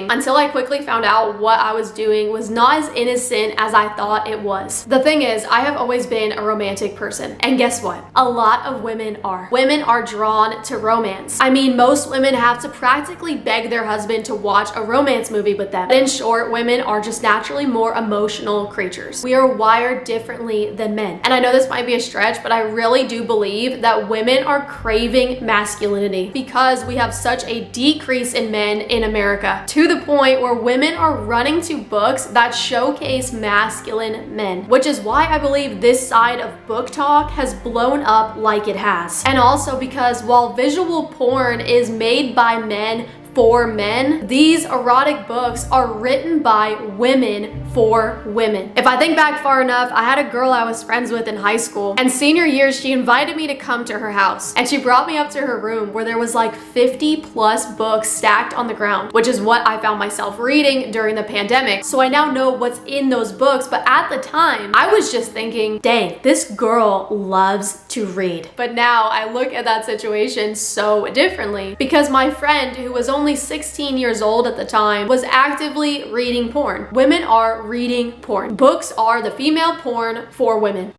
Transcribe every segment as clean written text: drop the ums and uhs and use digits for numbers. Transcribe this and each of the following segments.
reading until I quickly found out what I was doing was not as innocent as I thought it was. The thing is, I have always been a romantic person, and guess what? A lot of women are. Women are drawn to romance. I mean, most women have to practically beg their husband to watch a romance movie with them. But in short, women are just naturally more emotional creatures. We are wired differently than men. And I know this might be a stretch, but I really do believe that women are craving masculinity because we have such a decrease in men in America, to the point where women are running to books that showcase masculine men, which is why I believe this side of book talk has blown up like it has. And also because while visual porn is made by men for men, these erotic books are written by women for women. If I think back far enough, I had a girl I was friends with in high school, and senior year she invited me to come to her house, and she brought me up to her room where there was like 50 plus books stacked on the ground, which is what I found myself reading during the pandemic. So I now know what's in those books, but at the time I was just thinking, dang, this girl loves to read. But now I look at that situation so differently because my friend, who was only 16 years old at the time, was actively reading porn. Women are reading porn. Books are the female porn for women.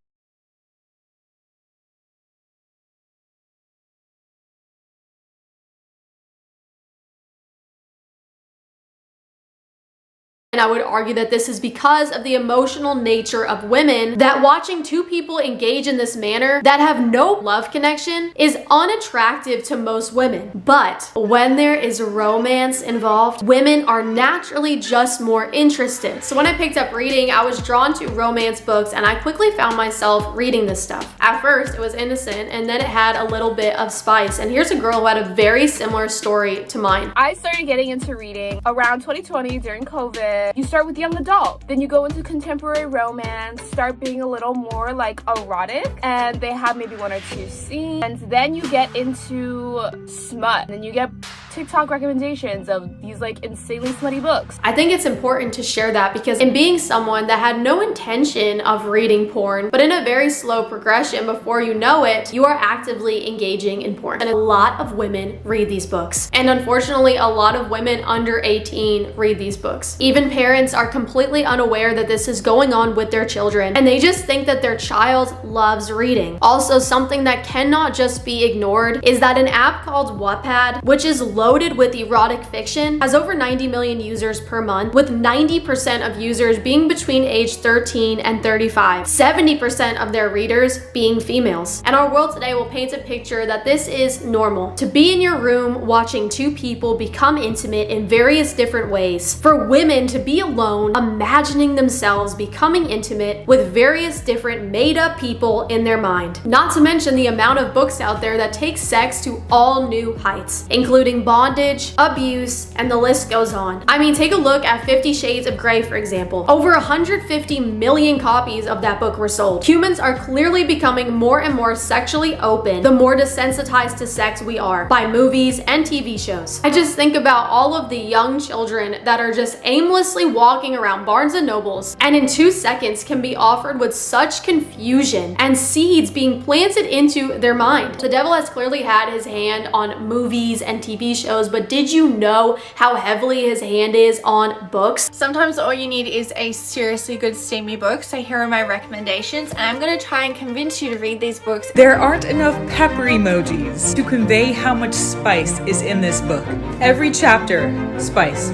And I would argue that this is because of the emotional nature of women, that watching two people engage in this manner that have no love connection is unattractive to most women. But when there is romance involved, women are naturally just more interested. So when I picked up reading, I was drawn to romance books, and I quickly found myself reading this stuff. At first, it was innocent, and then it had a little bit of spice. And here's a girl who had a very similar story to mine. I started getting into reading around 2020 during COVID. You start with young adult, then you go into contemporary romance, start being a little more like erotic, and they have maybe one or two scenes, and then you get into smut, and you get TikTok recommendations of these like insanely smutty books. I think it's important to share that because in being someone that had no intention of reading porn, but in a very slow progression, before you know it, you are actively engaging in porn. And a lot of women read these books. And unfortunately, a lot of women under 18 read these books. Even parents are completely unaware that this is going on with their children, and they just think that their child loves reading. Also, something that cannot just be ignored is that an app called Wattpad, which is loaded with erotic fiction, has over 90 million users per month, with 90% of users being between age 13 and 35, 70% of their readers being females. And our world today will paint a picture that this is normal. To be in your room watching two people become intimate in various different ways. For women to be alone, imagining themselves becoming intimate with various different made-up people in their mind. Not to mention the amount of books out there that take sex to all new heights, including bondage, abuse, and the list goes on. I mean, take a look at 50 Shades of Grey, for example. Over 150 million copies of that book were sold. Humans are clearly becoming more and more sexually open the more desensitized to sex we are by movies and TV shows. I just think about all of the young children that are just aimlessly walking around Barnes and Nobles, and in 2 seconds can be offered with such confusion and seeds being planted into their mind. The devil has clearly had his hand on movies and TV shows, but did you know how heavily his hand is on books? Sometimes all you need is a seriously good steamy book, so here are my recommendations, and I'm going to try and convince you to read these books. There aren't enough pepper emojis to convey how much spice is in this book. Every chapter, spice.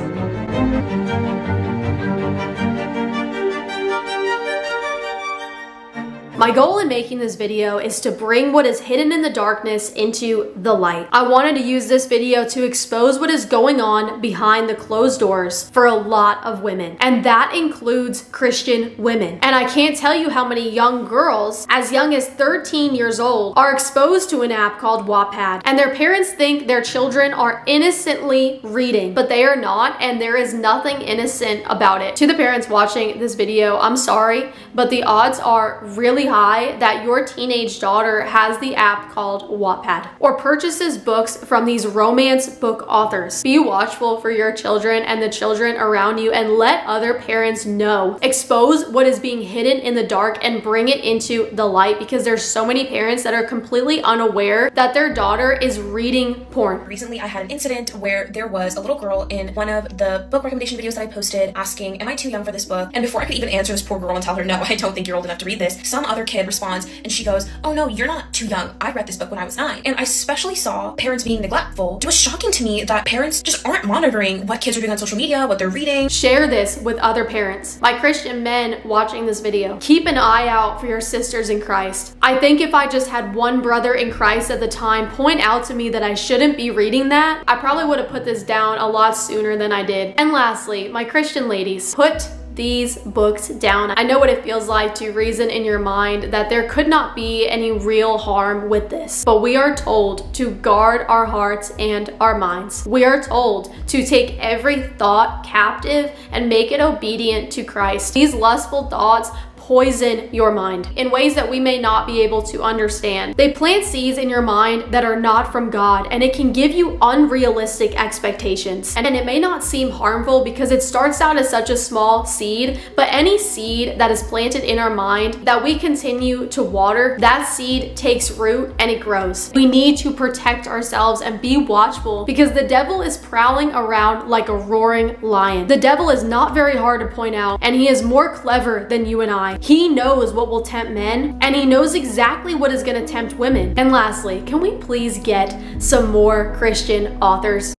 My goal in making this video is to bring what is hidden in the darkness into the light. I wanted to use this video to expose what is going on behind the closed doors for a lot of women, and that includes Christian women. And I can't tell you how many young girls as young as 13 years old are exposed to an app called Wattpad, and their parents think their children are innocently reading, but they are not, and there is nothing innocent about it. To the parents watching this video, I'm sorry, but the odds are really high high that your teenage daughter has the app called Wattpad or purchases books from these romance book authors. Be watchful for your children and the children around you, and let other parents know. Expose what is being hidden in the dark and bring it into the light, because there's so many parents that are completely unaware that their daughter is reading porn. Recently, I had an incident where there was a little girl in one of the book recommendation videos that I posted asking, am I too young for this book? And before I could even answer this poor girl and tell her, no, I don't think you're old enough to read this, some other kid responds and she goes, oh no, you're not too young. I read this book when I was 9. And I especially saw parents being neglectful. It was shocking to me that parents just aren't monitoring what kids are doing on social media, what they're reading. Share this with other parents. My Christian men watching this video, keep an eye out for your sisters in Christ. I think if I just had one brother in Christ at the time point out to me that I shouldn't be reading that, I probably would have put this down a lot sooner than I did. And lastly, my Christian ladies, put these books down. I know what it feels like to reason in your mind that there could not be any real harm with this, but we are told to guard our hearts and our minds. We are told to take every thought captive and make it obedient to Christ. These lustful thoughts poison your mind in ways that we may not be able to understand. They plant seeds in your mind that are not from God, and it can give you unrealistic expectations. And it may not seem harmful because it starts out as such a small seed, but any seed that is planted in our mind that we continue to water, that seed takes root and it grows. We need to protect ourselves and be watchful, because the devil is prowling around like a roaring lion. The devil is not very hard to point out, and he is more clever than you and I. He knows what will tempt men, and he knows exactly what is going to tempt women. And lastly, can we please get some more Christian authors?